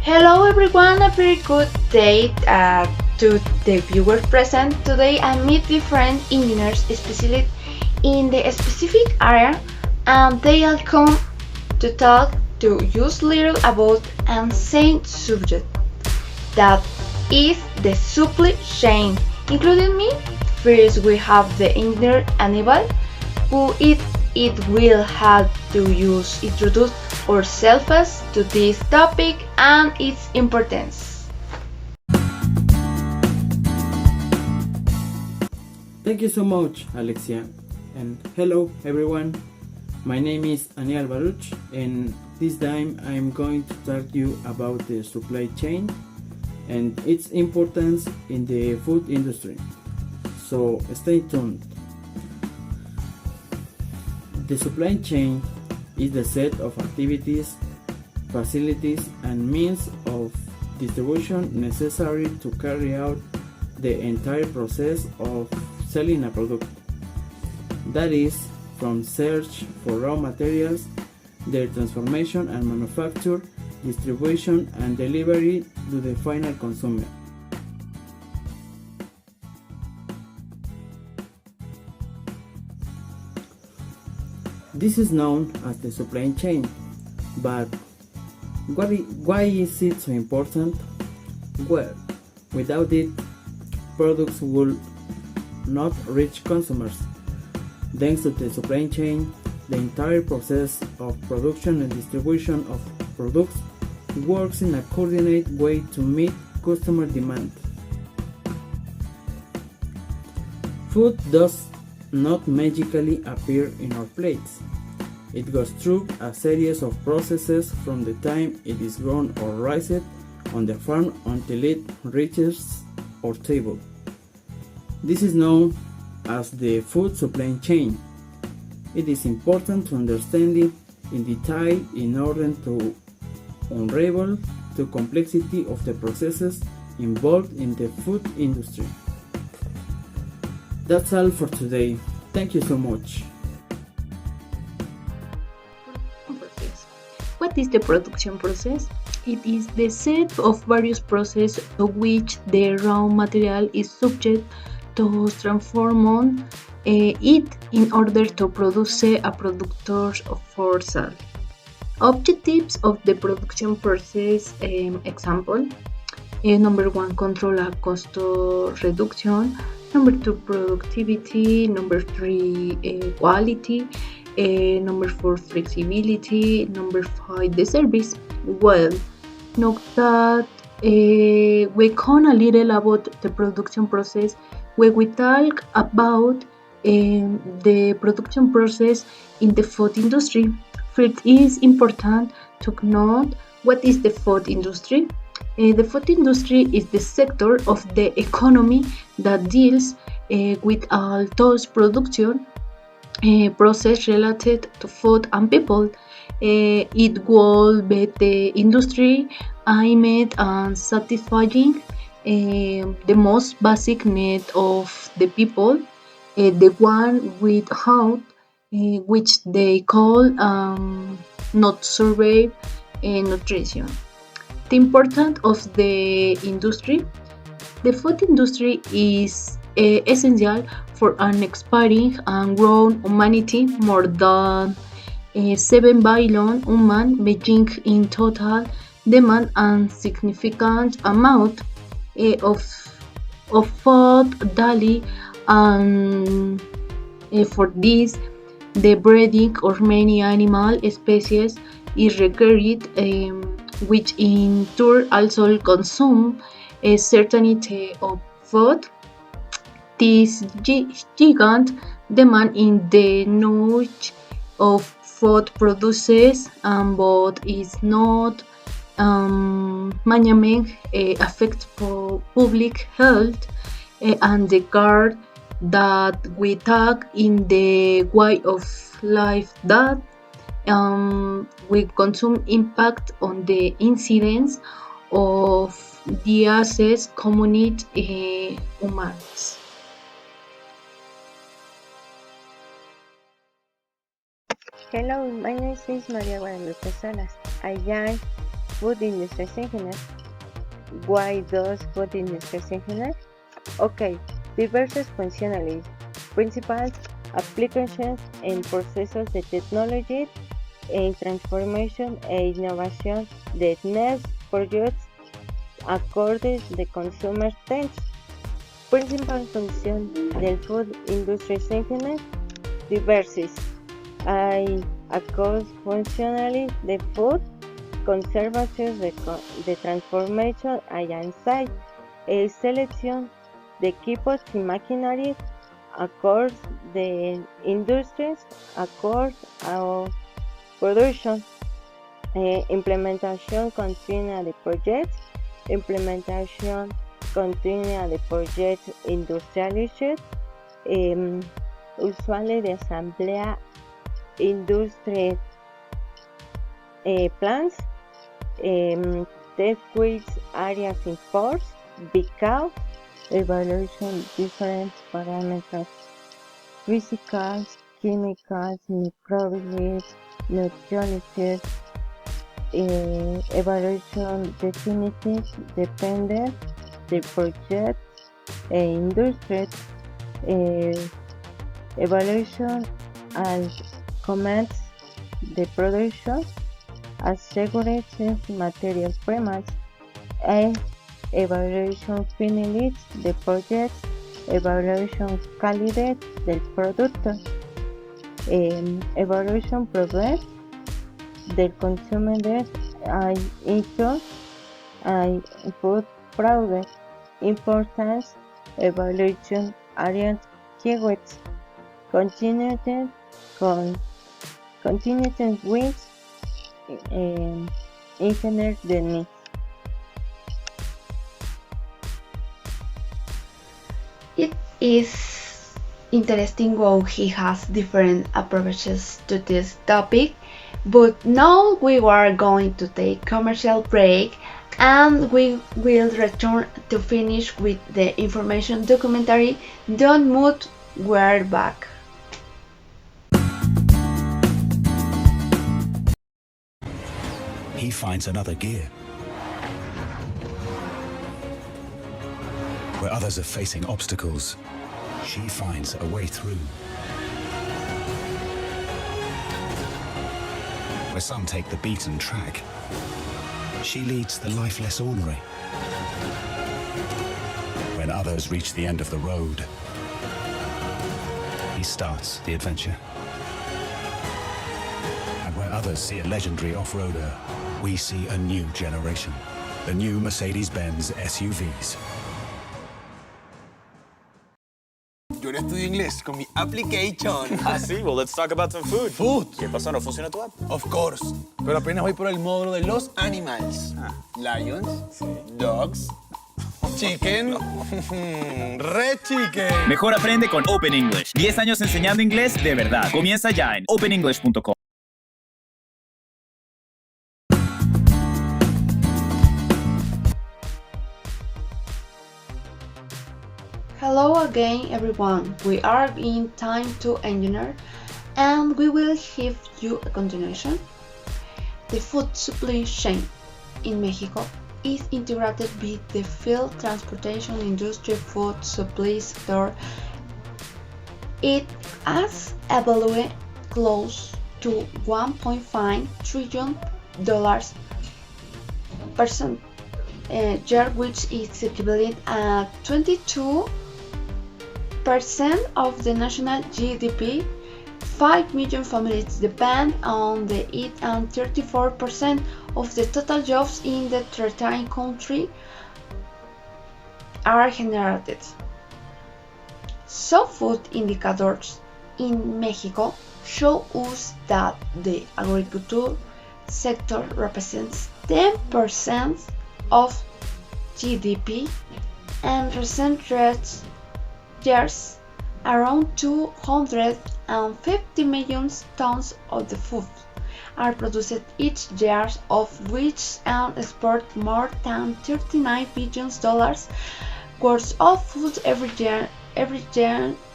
Hello everyone, a very good day to the viewers present. Today I meet different engineers specialized in the specific area and they all come to talk to use little about an same subject that is the supply chain, including me. First we have the engineer Aníbal who it will help to use introduce ourselves to this topic and its importance. Thank you so much, Alexia. And hello, everyone. My name is Aniel Baruch, and this time I'm going to talk to you about the supply chain and its importance in the food industry. So stay tuned. The supply chain is the set of activities, facilities, and means of distribution necessary to carry out the entire process of selling a product. That is, from search for raw materials, their transformation and manufacture, distribution, and delivery to the final consumer. This is known as the supply chain, but why is it so important? Well, without it, products will not reach consumers. Thanks to the supply chain, the entire process of production and distribution of products works in a coordinated way to meet customer demand. Food does not magically appear in our plates. It goes through a series of processes from the time it is grown or raised on the farm until it reaches our table. This is known as the food supply chain. It is important to understand it in detail in order to unravel the complexity of the processes involved in the food industry. That's all for today. Thank you so much. What is the production process? It is the set of various processes to which the raw material is subject to transform it in order to produce a product for sale. Objectives of the production process, example, number one, control a cost reduction. Number two, productivity. Number three, quality. Number four, flexibility. Number five, the service. Well, note that we can a little about the production process when we talk about the production process in the food industry. First, it is important to note what is the food industry. The food industry is the sector of the economy that deals with all those production process related to food and people. It will be the industry aimed at satisfying the most basic need of the people, the one without which they call not survive nutrition. The importance of the industry. The food industry is essential for an expiring and growing humanity. More than 7 billion humans being in total demand a significant amount of food daily, and for this the breeding of many animal species is required, which in turn also consume a certainty of food. This gigant demand in the knowledge of food produces, but is not management affects public health and the care that we take in the way of life that we consume impact on the incidence of disease community humans. Hello, my name is Maria Guadalupe Salas. I am food industry engineer. Why does food industry engineer? Okay, diverse functionalities, principles, applications, and processes de technology and transformation e innovation that needs projects according to the consumer trends. Principal función del food industry engineer, diverses. I across functionally the food conservation, the transformation and insight, a selection de equipos y maquinaria across the industries, across our production, implementation continua de projects, implementation continua de projects industriales, usuales de asamblea industry plans, test which areas in force, because evaluation different parameters, physicals, chemicals, microbials, nutritionist, evaluation definitive dependent the project industry, evaluation and comments the production, assegurations material premise, and evaluation finalities the project, evaluation candidate del producto, evaluation progress del consumidor and issue and food product, importance, evaluation areas keywords, continued with engineer the needs. It is interesting how he has different approaches to this topic, but now we are going to take commercial break and we will return to finish with the information documentary. Don't move, we're back. He finds another gear. Where others are facing obstacles, she finds a way through. Where some take the beaten track, she leads the life less ordinary. When others reach the end of the road, he starts the adventure. And where others see a legendary off-roader, we see a new generation. The new Mercedes-Benz SUVs. Yo ahora estudio inglés con mi application. Ah, sí, well, let's talk about some food. Food. ¿Qué pasó? ¿No funciona tu app? Of course. Pero apenas voy por el módulo de los animals. Lions, dogs, chicken, red chicken. Mejor aprende con Open English. 10 años enseñando inglés de verdad. Comienza ya en openenglish.com. Hello again everyone, we are in time to engineer and we will give you a continuation. The food supply chain in Mexico is integrated with the field transportation industry food supply sector. It has evaluated close to $1.5 trillion per year, which is equivalent at 22% of the national GDP. 5 million families depend on it and 34% of the total jobs in the 13 country are generated. Some food indicators in Mexico show us that the agriculture sector represents 10% of GDP, and recent years, around 250 million tons of the food are produced each year, of which an export more than $39 billion worth of food every year,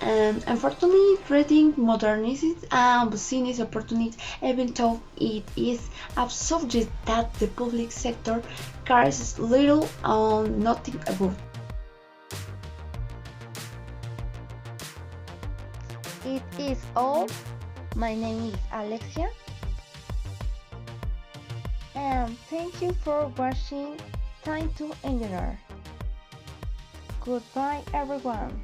and unfortunately creating modernity and business opportunities, even though it is a subject that the public sector cares little or nothing about. It is all. My name is Alexia, and thank you for watching Time to Engineer. Goodbye, everyone.